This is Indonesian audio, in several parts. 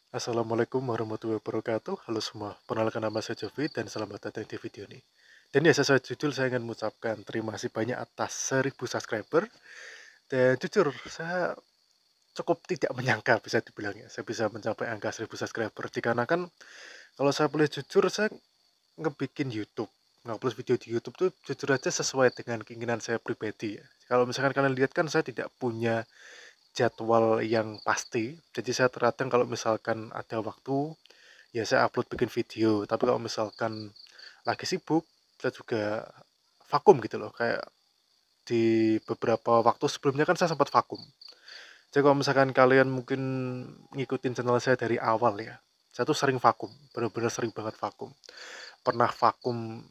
Assalamualaikum warahmatullahi wabarakatuh. Halo semua, perkenalkan nama saya Jovi dan selamat datang di video ini. Dan ya sesuai judul saya ingin mengucapkan terima kasih banyak atas 1000 subscriber. Dan jujur saya cukup tidak menyangka bisa dibilang ya, saya bisa mencapai angka 1000 subscriber. Dikarenakan kalau saya boleh jujur saya ngebikin YouTube, ngupload video di YouTube tuh jujur aja sesuai dengan keinginan saya pribadi ya. Kalau misalkan kalian lihat kan saya tidak punya jadwal yang pasti. Jadi saya terkadang kalau misalkan ada waktu ya saya upload bikin video, tapi kalau misalkan lagi sibuk, saya juga vakum gitu loh, kayak di beberapa waktu sebelumnya kan saya sempat vakum. Jadi kalau misalkan kalian mungkin ngikutin channel saya dari awal ya, saya tuh sering vakum, bener-bener sering banget vakum. Pernah vakum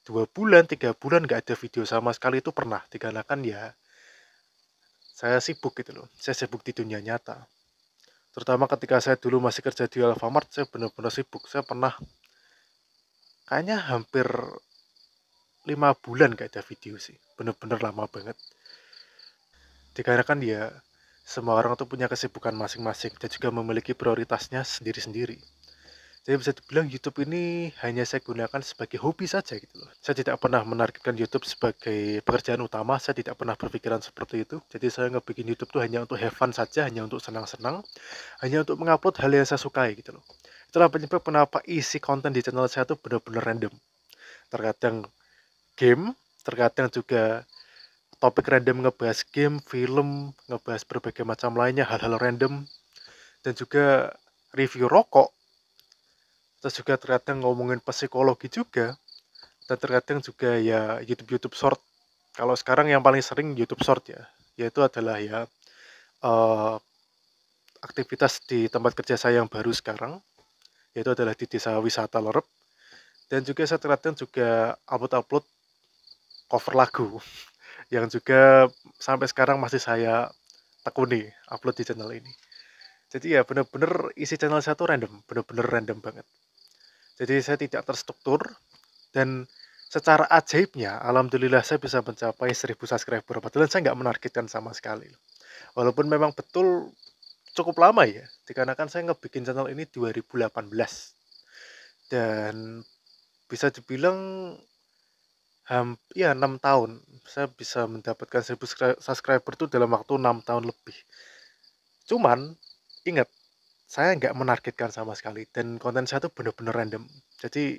2 bulan, 3 bulan nggak ada video sama sekali itu pernah, dikarenakan ya saya sibuk gitu loh, saya sibuk di dunia nyata. Terutama ketika saya dulu masih kerja di Alfamart, saya benar-benar sibuk. Saya pernah kayaknya hampir 5 bulan gak ada video sih, bener-bener lama banget. Dikarenakan ya semua orang tuh punya kesibukan masing-masing dan juga memiliki prioritasnya sendiri-sendiri. Jadi bisa dibilang YouTube ini hanya saya gunakan sebagai hobi saja gitu loh. Saya tidak pernah menargetkan YouTube sebagai pekerjaan utama, saya tidak pernah berpikiran seperti itu. Jadi saya ngebikin YouTube tuh hanya untuk have fun saja, hanya untuk senang-senang, hanya untuk mengupload hal yang saya sukai gitu loh. Itulah penyebab kenapa isi konten di channel saya tuh bener-bener random. Terkadang game, terkadang juga topik random ngebahas game, film, ngebahas berbagai macam lainnya, hal-hal random, dan juga review rokok, terus juga terkadang ngomongin psikologi juga, dan terkadang juga ya YouTube-YouTube short. Kalau sekarang yang paling sering YouTube short ya, yaitu adalah ya eh, aktivitas di tempat kerja saya yang baru sekarang, yaitu adalah di desa wisata Lerep, dan juga saya terkadang juga upload-upload cover lagu, yang juga sampai sekarang masih saya tekuni upload di channel ini. Jadi ya bener-bener isi channel saya tuh random, bener-bener random banget. Jadi saya tidak terstruktur dan secara ajaibnya, alhamdulillah saya bisa mencapai 1000 subscriber. Padahal saya nggak menargetkan sama sekali. Walaupun memang betul cukup lama ya, dikarenakan saya ngebikin channel ini 2018 dan bisa dibilang ya 6 tahun. Saya bisa mendapatkan 1000 subscriber itu dalam waktu 6 tahun lebih. Cuman ingat, saya nggak menargetkan sama sekali dan konten saya tuh bener-bener random. Jadi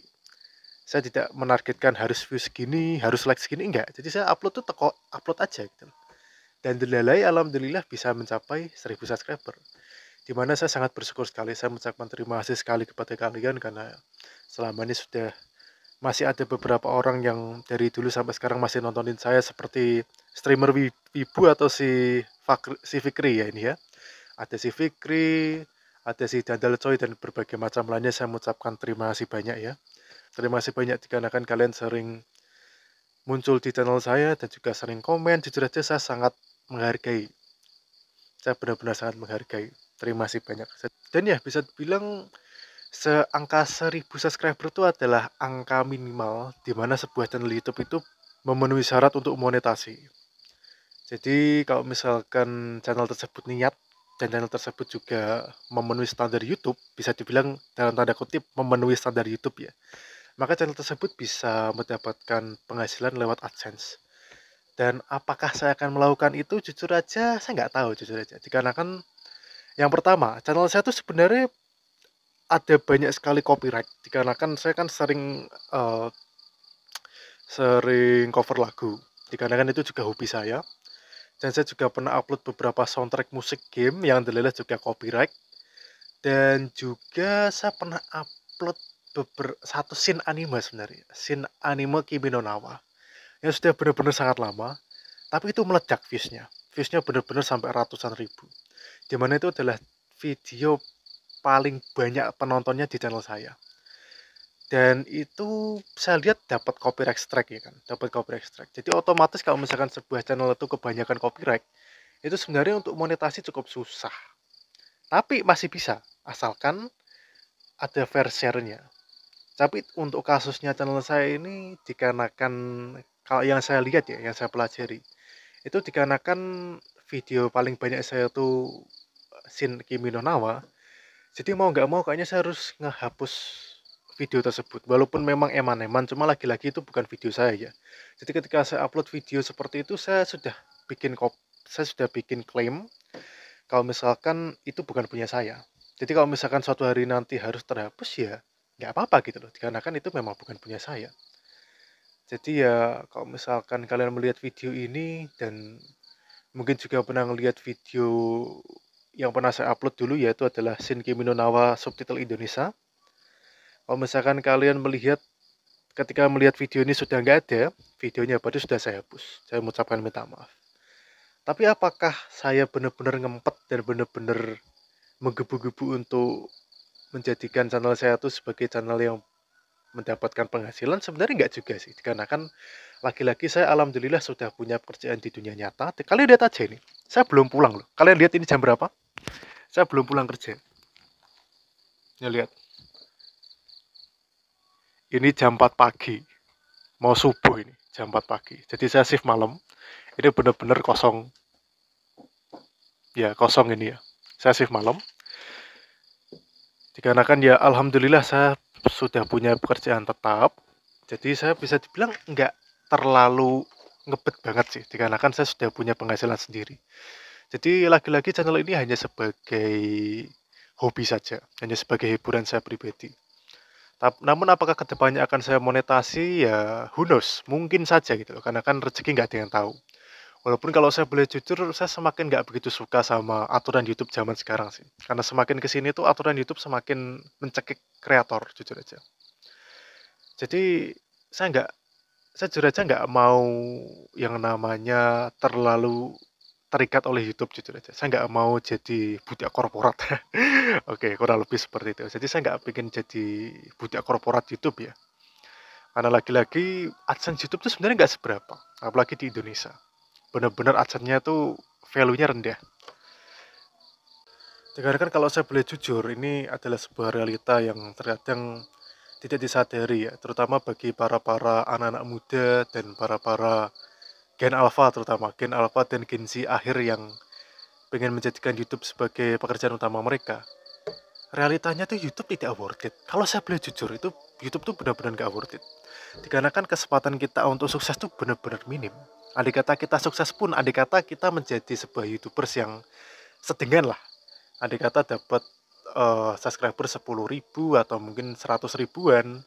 saya tidak menargetkan harus view segini, harus like segini, enggak. Jadi saya upload tuh teko upload aja gitu. Dan dilalai alhamdulillah bisa mencapai 1000 subscriber. Dimana saya sangat bersyukur sekali, saya mengucapkan terima kasih sekali kepada kalian karena selama ini sudah masih ada beberapa orang yang dari dulu sampai sekarang masih nontonin saya seperti streamer Wibu atau si Fikri ya ini ya. Ada si Fikri, ada si Dandal Coy dan berbagai macam lainnya saya mengucapkan terima kasih banyak ya. Terima kasih banyak dikarenakan kalian sering muncul di channel saya dan juga sering komen. Jujur aja saya sangat menghargai. Saya benar-benar sangat menghargai. Terima kasih banyak. Dan ya bisa dibilang seangka 1000 subscriber itu adalah angka minimal di mana sebuah channel YouTube itu memenuhi syarat untuk monetasi. Jadi kalau misalkan channel tersebut niat dan channel tersebut juga memenuhi standar YouTube, bisa dibilang dalam tanda kutip memenuhi standar YouTube ya, maka channel tersebut bisa mendapatkan penghasilan lewat AdSense. Dan apakah saya akan melakukan itu? Jujur aja saya nggak tahu, jujur aja. Dikarenakan yang pertama, channel saya tuh sebenarnya ada banyak sekali copyright. Dikarenakan saya kan sering cover lagu. Dikarenakan itu juga hobi saya. Dan saya juga pernah upload beberapa soundtrack musik game yang adalah juga copyright. Dan juga saya pernah upload satu scene anime sebenarnya. Scene anime Kimi no Nawa. Yang sudah benar-benar sangat lama. Tapi itu meledak viewsnya. Viewsnya benar-benar sampai ratusan ribu. Dimana itu adalah video paling banyak penontonnya di channel saya. Dan itu saya lihat dapat copyright strike ya kan, dapat copyright strike. Jadi otomatis kalau misalkan sebuah channel itu kebanyakan copyright, itu sebenarnya untuk monetasi cukup susah. Tapi masih bisa, asalkan ada fair share-nya. Tapi untuk kasusnya channel saya ini dikarenakan kalau yang saya lihat ya, yang saya pelajari, itu dikarenakan video paling banyak saya tuh Shin Kimi no Nawa. Jadi mau nggak mau kayaknya saya harus ngehapus video tersebut. Walaupun memang eman-eman, cuma lagi-lagi itu bukan video saya ya. Jadi ketika saya upload video seperti itu, saya sudah bikin klaim kalau misalkan itu bukan punya saya. Jadi kalau misalkan suatu hari nanti harus terhapus ya nggak apa-apa gitu loh. Dikarenakan itu memang bukan punya saya. Jadi ya kalau misalkan kalian melihat video ini dan mungkin juga pernah ngelihat video yang pernah saya upload dulu, yaitu adalah Shin Kimi no Na wa subtitle Indonesia. Kalau misalkan kalian melihat ketika melihat video ini sudah nggak ada, videonya berarti sudah saya hapus. Saya mengucapkan minta maaf. Tapi apakah saya benar-benar ngempet dan benar-benar menggebu-gebu untuk menjadikan channel saya itu sebagai channel yang mendapatkan penghasilan? Sebenarnya nggak juga sih, karena kan lagi-lagi saya alhamdulillah sudah punya pekerjaan di dunia nyata. Kalian lihat aja ini, saya belum pulang loh. Kalian lihat ini jam berapa? Saya belum pulang kerja. Ya lihat, ini jam 4 pagi, mau subuh ini, jam 4 pagi. Jadi saya shift malam, ini benar-benar kosong. Ya, kosong ini ya. Saya shift malam. Dikarenakan ya alhamdulillah saya sudah punya pekerjaan tetap. Jadi saya bisa dibilang nggak terlalu ngebet banget sih. Dikarenakan saya sudah punya penghasilan sendiri. Jadi lagi-lagi channel ini hanya sebagai hobi saja, hanya sebagai hiburan saya pribadi. Namun apakah kedepannya akan saya monetasi ya who knows, mungkin saja gitu loh, karena kan rezeki nggak ada yang tahu. Walaupun kalau saya boleh jujur, saya semakin nggak begitu suka sama aturan YouTube zaman sekarang sih. Karena semakin kesini tuh aturan YouTube semakin mencekik kreator, jujur aja. Jadi saya nggak, saya jujur aja nggak mau yang namanya terlalu terikat oleh YouTube, jujur aja. Saya nggak mau jadi budak korporat. Oke, kurang lebih seperti itu. Jadi saya nggak pengen jadi budak korporat YouTube ya. Karena lagi-lagi AdSense YouTube tuh sebenarnya nggak seberapa, apalagi di Indonesia. Benar-benar AdSense-nya tuh value-nya rendah. Dikarenakan kalau saya boleh jujur, ini adalah sebuah realita yang terkadang tidak disadari ya, terutama bagi para anak-anak muda dan para Gen Alpha, terutama Gen Alpha dan Gen Z akhir yang pengen menjadikan YouTube sebagai pekerjaan utama mereka. Realitanya tuh YouTube tidak worth it. Kalau saya boleh jujur, itu YouTube tuh benar-benar gak worth it. Dikarenakan kesempatan kita untuk sukses tuh benar-benar minim. Andai kata kita sukses pun, andai kata kita menjadi sebuah YouTubers yang sedengan lah. Andai kata dapat subscriber 10.000 atau mungkin 100 ribuan,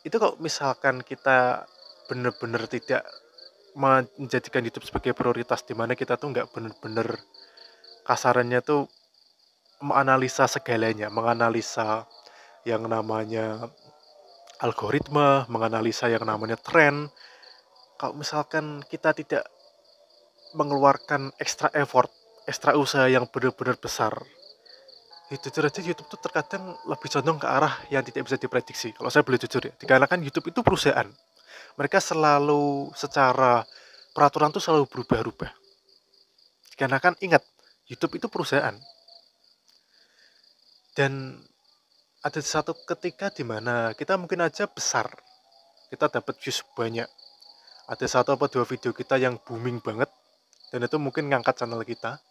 itu kalau misalkan kita benar-benar tidak menjadikan YouTube sebagai prioritas, dimana kita tuh nggak benar-benar kasarannya tuh menganalisa segalanya, menganalisa yang namanya algoritma, menganalisa yang namanya tren. Kalau misalkan kita tidak mengeluarkan ekstra effort, ekstra usaha yang benar-benar besar, itu jujur aja YouTube tuh terkadang lebih condong ke arah yang tidak bisa diprediksi. Kalau saya boleh jujur ya, dikarenakan YouTube itu perusahaan. Mereka selalu secara peraturan tuh selalu berubah-ubah. Dikarenakan ingat, YouTube itu perusahaan. Dan ada satu ketika di mana kita mungkin aja besar, kita dapat views banyak. Ada satu apa dua video kita yang booming banget, dan itu mungkin ngangkat channel kita.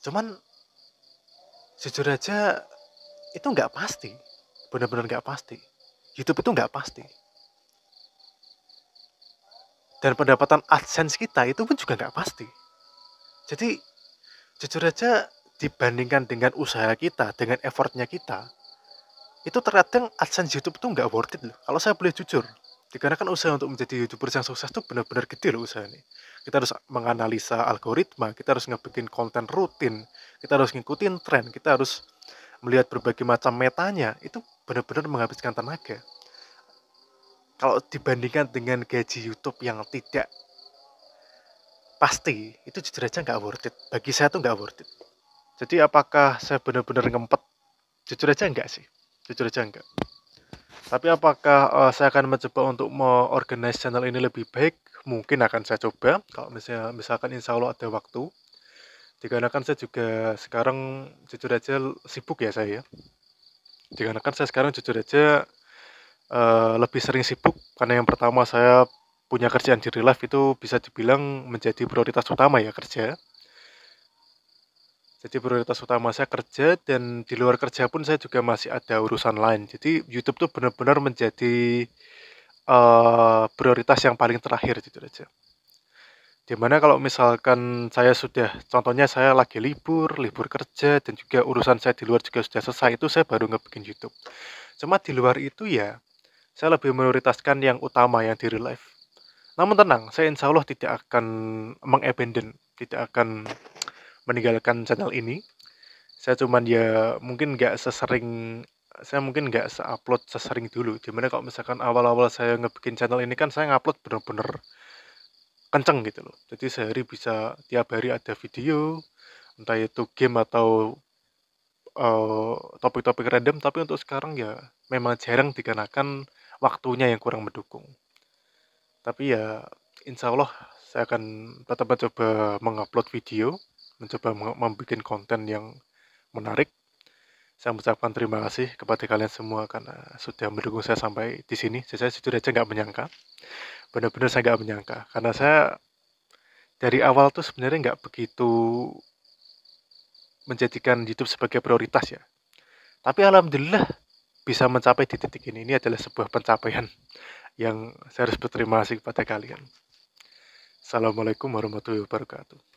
Cuman jujur aja itu nggak pasti, benar-benar nggak pasti. YouTube itu nggak pasti. Dan pendapatan AdSense kita itu pun juga nggak pasti. Jadi jujur aja dibandingkan dengan usaha kita, dengan effortnya kita, itu terkadang AdSense YouTube tuh nggak worth it loh. Kalau saya boleh jujur, dikarenakan usaha untuk menjadi YouTuber yang sukses tuh benar-benar gede loh usaha ini. Kita harus menganalisa algoritma, kita harus ngebikin konten rutin, kita harus ngikutin tren, kita harus melihat berbagai macam metanya, itu benar-benar menghabiskan tenaga. Kalau dibandingkan dengan gaji YouTube yang tidak pasti, itu jujur aja nggak worth it. Bagi saya tuh nggak worth it. Jadi apakah saya benar-benar ngempet? Jujur aja enggak sih. Jujur aja enggak. Tapi apakah saya akan mencoba untuk mengorganize channel ini lebih baik? Mungkin akan saya coba. Kalau misalkan insya Allah ada waktu. Dikarenakan saya juga sekarang jujur aja sibuk ya saya. Dikarenakan saya sekarang jujur aja lebih sering sibuk. Karena yang pertama saya punya kerjaan di real life itu bisa dibilang menjadi prioritas utama ya, kerja. Jadi prioritas utama saya kerja dan di luar kerja pun saya juga masih ada urusan lain. Jadi YouTube tuh benar-benar menjadi, prioritas yang paling terakhir jujur aja. Dimana kalau misalkan saya sudah contohnya saya lagi libur kerja dan juga urusan saya di luar juga sudah selesai, itu saya baru ngebikin YouTube. Cuma di luar itu ya, saya lebih prioritaskan yang utama, yang di real life. Namun tenang, saya insya Allah tidak akan meng-abandon, tidak akan meninggalkan channel ini. Saya cuman ya mungkin nggak sesering saya mungkin nggak se-upload sesering dulu. Dimana kalau misalkan awal-awal saya ngebikin channel ini kan saya ngupload bener-bener kenceng gitu loh. Jadi sehari bisa tiap hari ada video, entah itu game atau topik-topik random. Tapi untuk sekarang ya memang jarang dikarenakan waktunya yang kurang mendukung. Tapi ya insya Allah saya akan tetap mencoba mengupload video, mencoba membuat konten yang menarik. Saya mengucapkan terima kasih kepada kalian semua karena sudah mendukung saya sampai di sini. Saya jujur aja nggak menyangka, benar-benar saya nggak menyangka. Karena saya dari awal tuh sebenarnya nggak begitu menjadikan YouTube sebagai prioritas ya. Tapi alhamdulillah bisa mencapai di titik ini. Ini adalah sebuah pencapaian yang saya harus berterima kasih kepada kalian. Assalamualaikum warahmatullahi wabarakatuh.